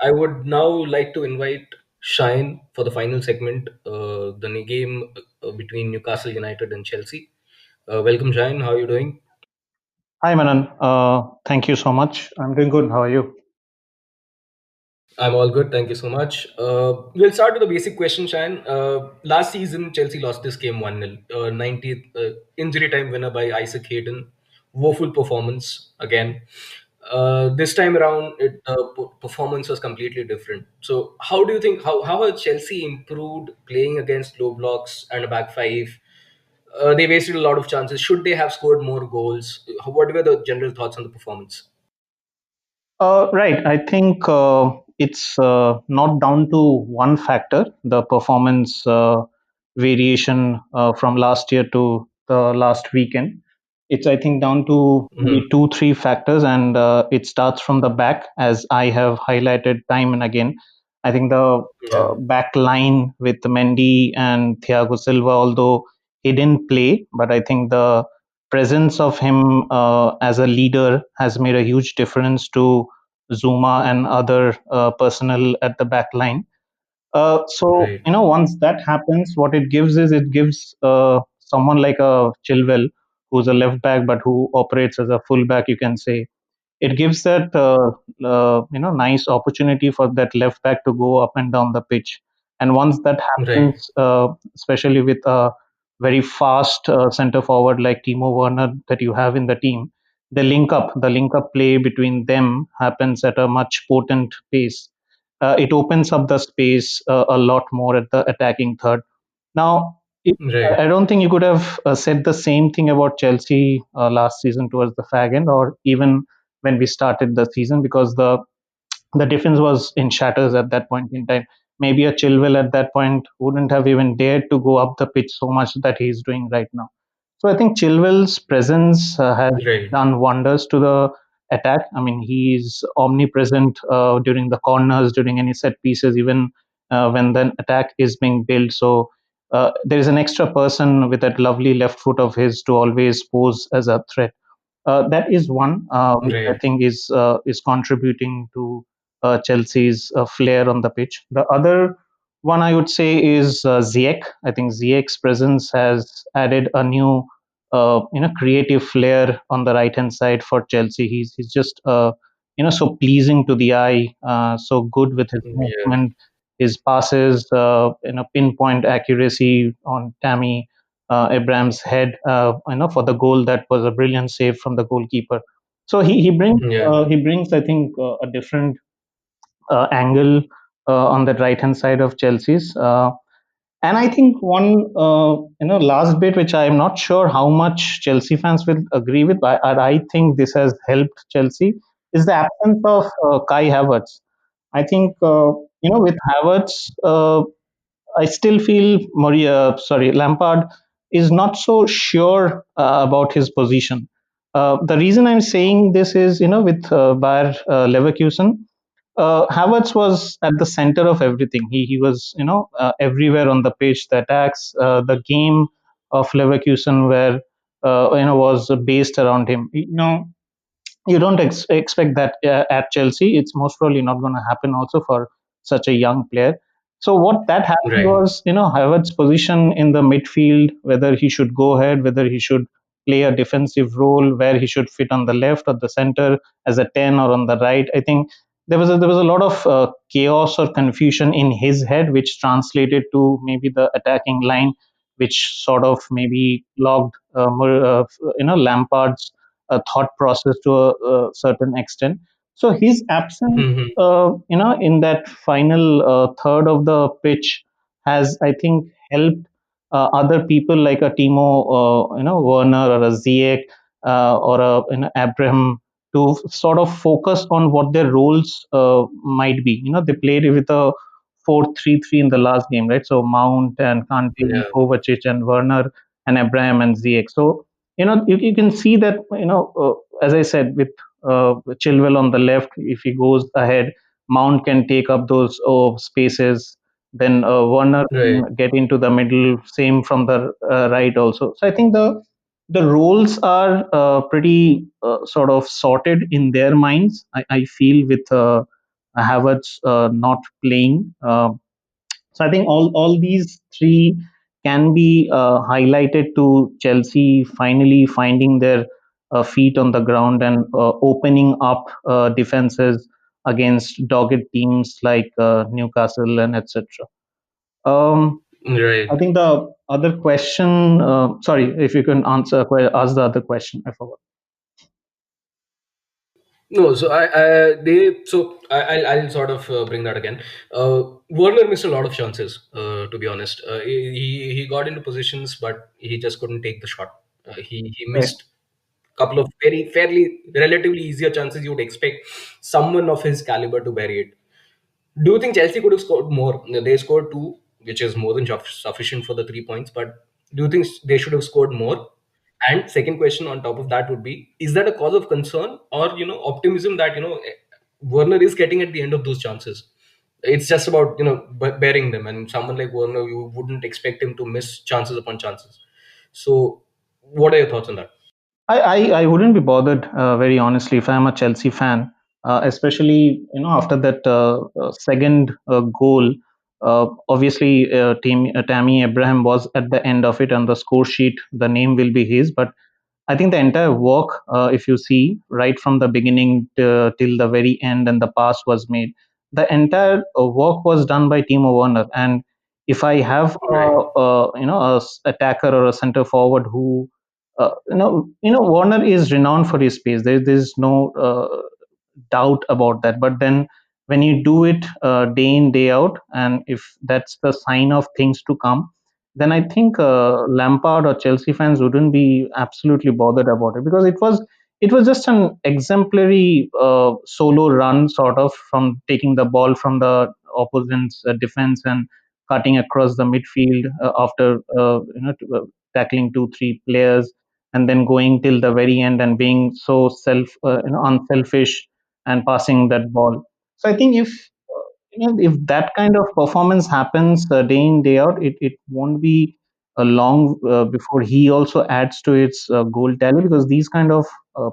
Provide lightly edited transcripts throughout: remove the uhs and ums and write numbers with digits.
I would now like to invite Shine for the final segment, the game between Newcastle United and Chelsea. Welcome, Shine. How are you doing? Hi, Manan. Thank you so much. I'm doing good. How are you? I'm all good. Thank you so much. We'll start with the basic question, Shine. Last season, Chelsea lost this game 1-0. 90th injury time winner by Isaac Hayden. Woeful performance again. This time around, performance was completely different. So, how do you think how has Chelsea improved playing against low blocks and a back five? They wasted a lot of chances. Should they have scored more goals? What were the general thoughts on the performance? Right. I think it's not down to one factor, the performance variation from last year to the last weekend. It's, I think, down to Hmm. maybe two, three factors, and it starts from the back, as I have highlighted time and again. I think the Yeah, back line with Mendy and Thiago Silva, although he didn't play, but I think the presence of him as a leader has made a huge difference to Zuma and other personnel at the back line. right, Once that happens, what it gives is it gives someone like a Chilwell, who's a left back but who operates as a full back, you can say. It gives that nice opportunity for that left back to go up and down the pitch. And once that right, happens, especially with a very fast center forward like Timo Werner that you have in the team, the link up play between them happens at a much potent pace. It opens up the space a lot more at the attacking third. Now, it, right, I don't think you could have said the same thing about Chelsea last season towards the fag end, or even when we started the season, because the defense was in shatters at that point in time. Maybe a Chilwell at that point wouldn't have even dared to go up the pitch so much that he's doing right now. So I think Chilwell's presence has right. done wonders to the attack. I mean, he's omnipresent during the corners, during any set pieces, even when the attack is being built. So there is an extra person with that lovely left foot of his to always pose as a threat. That is one which I Right, think is contributing to Chelsea's flair on the pitch. The other one I would say is Ziyech. I think Ziyech's presence has added a new, creative flair on the right hand side for Chelsea. He's just so pleasing to the eye, so good with his yeah, movement, his passes, pinpoint accuracy on Tammy Abraham's head, for the goal that was a brilliant save from the goalkeeper. So yeah, he brings, I think, a different angle on the right hand side of Chelsea's. And I think one last bit, which I am not sure how much Chelsea fans will agree with, but I think this has helped Chelsea, is the absence of Kai Havertz. I think with Havertz. I still feel Lampard is not so sure about his position. The reason I'm saying this is, with Bayer Leverkusen, Havertz was at the center of everything. He was, everywhere on the pitch. The attacks, the game of Leverkusen, where was based around him. You don't expect that at Chelsea. It's most probably not going to happen also for such a young player. So what that happened right, was, Havertz's position in the midfield, whether he should go ahead, whether he should play a defensive role, where he should fit on the left or the center as a 10 or on the right. I think there was a lot of chaos or confusion in his head, which translated to maybe the attacking line, which sort of maybe logged Lampard's thought process to a certain extent. So his absence, hmm, in that final third of the pitch, has, I think, helped other people like a Timo, Werner or a Ziyech or a Abraham to sort of focus on what their roles might be. They played with a 4-3-3 in the last game, right? So Mount and Kante, yeah, Kovacic and Werner and Abraham and Ziyech. So you can see that as I said, with Chilwell on the left, if he goes ahead, Mount can take up those spaces. Then Werner right, can get into the middle. Same from the right also. So I think the roles are pretty sort of sorted in their minds. I feel with Havertz not playing. So I think all these three can be highlighted to Chelsea finally finding their feet on the ground and opening up defenses against dogged teams like Newcastle and etc. I Right. think the other question. Sorry, if you can ask the other question. I forgot. No, so I'll sort of bring that again. Werner missed a lot of chances. To be honest, he got into positions, but he just couldn't take the shot. He Right. missed a couple of very fairly relatively easier chances. You would expect someone of his caliber to bury it. Do you think Chelsea could have scored more? They scored two, which is more than sufficient for the 3 points. But do you think they should have scored more? And second question on top of that would be: is that a cause of concern, or optimism that Werner is getting at the end of those chances? It's just about bearing them, and someone like Werner, you wouldn't expect him to miss chances upon chances. So, what are your thoughts on that? I wouldn't be bothered, very honestly, if I'm a Chelsea fan, especially after that second goal. Obviously, Tammy Abraham was at the end of it on the score sheet. The name will be his, but I think the entire work, if you see right from the beginning till the very end, and the pass was made, the entire work was done by Timo Werner. And if I have Right, attacker or a center forward who Warner is renowned for his pace. There's no doubt about that. But then when you do it day in day out, and if that's the sign of things to come, then I think Lampard or Chelsea fans wouldn't be absolutely bothered about it, because it was just an exemplary solo run, sort of, from taking the ball from the opponent's defense and cutting across the midfield after tackling 2 3 players, and then going till the very end and being so unselfish and passing that ball. So I think if that kind of performance happens day in day out, it won't be a long before he also adds to its goal tally, because these kind of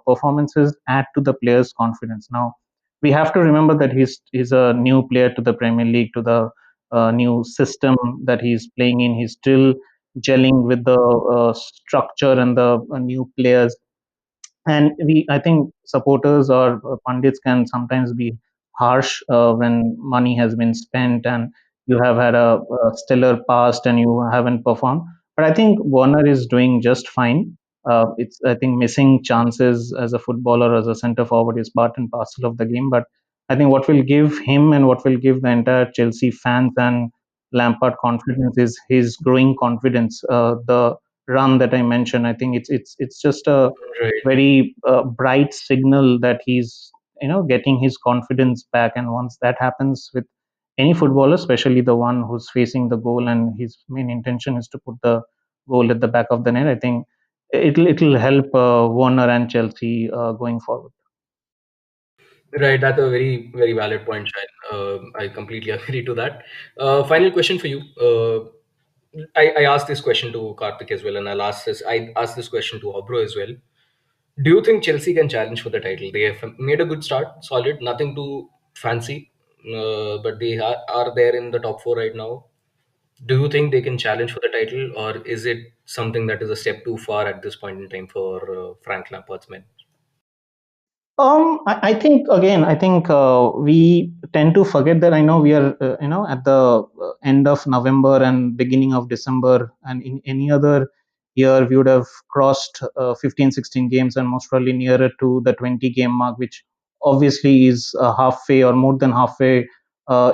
performances add to the player's confidence. Now we have to remember that he's a new player to the Premier League, to the new system that he's playing in. He's still gelling with the structure and the new players. And I think supporters or pundits can sometimes be harsh when money has been spent and you have had a stellar past and you haven't performed. But I think Warner is doing just fine. It's I think missing chances as a footballer, as a center forward, is part and parcel of the game. But I think what will give him and what will give the entire Chelsea fans and Lampard confidence is his growing confidence. The run that I mentioned, I think it's just a right. very bright signal that he's getting his confidence back. And once that happens with any footballer, especially the one who's facing the goal and his main intention is to put the goal at the back of the net, I think it'll help Warner and Chelsea going forward. Right, that's a very, very valid point, Shayan. I completely agree to that. Final question for you. I asked this question to Karthik as well, and I asked this question to Obro as well. Do you think Chelsea can challenge for the title? They have made a good start, solid, nothing too fancy, but they are there in the top four right now. Do you think they can challenge for the title, or is it something that is a step too far at this point in time for Frank Lampard's men? I think again, I think we tend to forget that. I know we are, at the end of November and beginning of December, and in any other year, we would have crossed 15, 16 games and most probably nearer to the 20 game mark, which obviously is halfway or more than halfway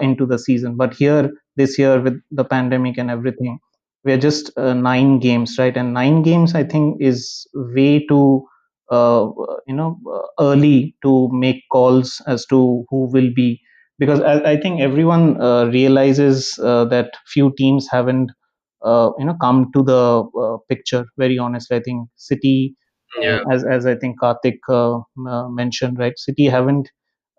into the season. But here, this year, with the pandemic and everything, we're just 9 games, right? And 9 games, I think, is way too early to make calls as to who will be, because I think everyone realizes that few teams haven't come to the picture. Very honestly, I think City, Yeah, as I think Karthik mentioned, right? City haven't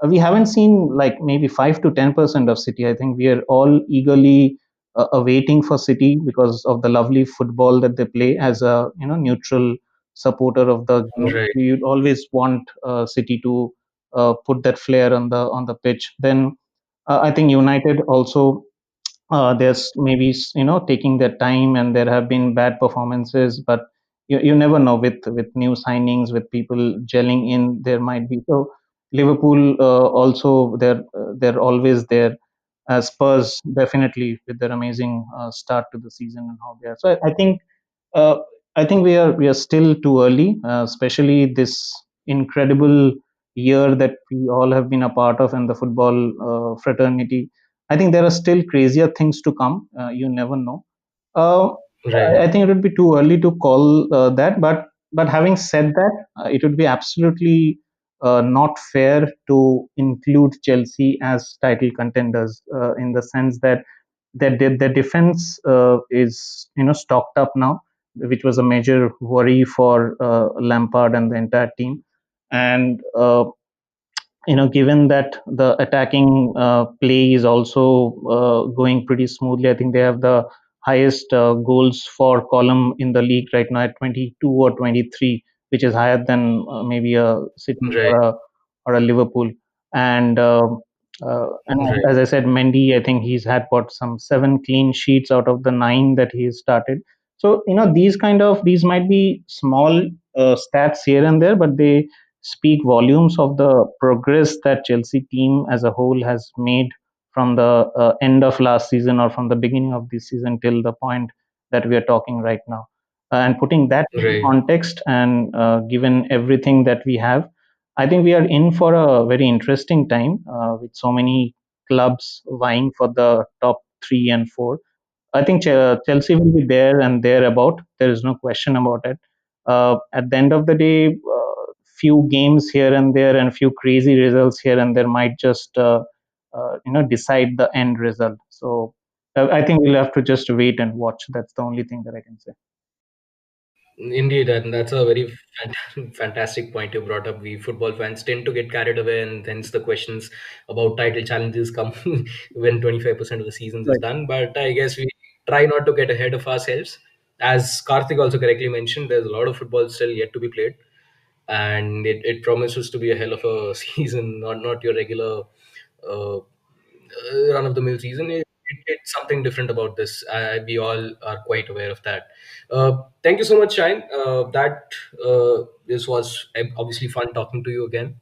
we haven't seen like maybe 5 to 10% of City. I think we are all eagerly awaiting for City because of the lovely football that they play. As a neutral supporter of the game, right. you'd always want City to put that flair on the pitch. Then I think United also, there's maybe taking their time, and there have been bad performances, but you never know with new signings, with people gelling in, there might be. So Liverpool also, they're always there. Spurs definitely with their amazing start to the season and how they are. So uh, I think we are still too early, especially this incredible year that we all have been a part of in the football fraternity. I think there are still crazier things to come. You never know. Uh, Right, I think it would be too early to call that, but having said that, it would be absolutely not fair to include Chelsea as title contenders, in the sense that their defense is stocked up now, which was a major worry for Lampard and the entire team. And given that the attacking play is also going pretty smoothly, I think they have the highest goals for column in the league right now at 22 or 23, which is higher than maybe a City right, or a Liverpool. And right, as I said, Mendy, I think he's had what, some 7 clean sheets out of the 9 that he's started. So these might be small stats here and there, but they speak volumes of the progress that Chelsea team as a whole has made from the end of last season, or from the beginning of this season till the point that we are talking right now. And putting that in right, context, and given everything that we have, I think we are in for a very interesting time, with so many clubs vying for the top 3 and 4. I think Chelsea will be there and thereabout. There is no question about it. At the end of the day, few games here and there and few crazy results here and there might just decide the end result. So I think we'll have to just wait and watch. That's the only thing that I can say. indeed, and that's a very fantastic point you brought up. We football fans tend to get carried away, and hence the questions about title challenges come when 25% of the seasons is Right. done. But I guess we try not to get ahead of ourselves. As Karthik also correctly mentioned, there's a lot of football still yet to be played, and it promises to be a hell of a season, not your regular uh, run of the mill season. It's something different about this. We all are quite aware of that. Thank you so much, Shine. This was obviously fun talking to you again.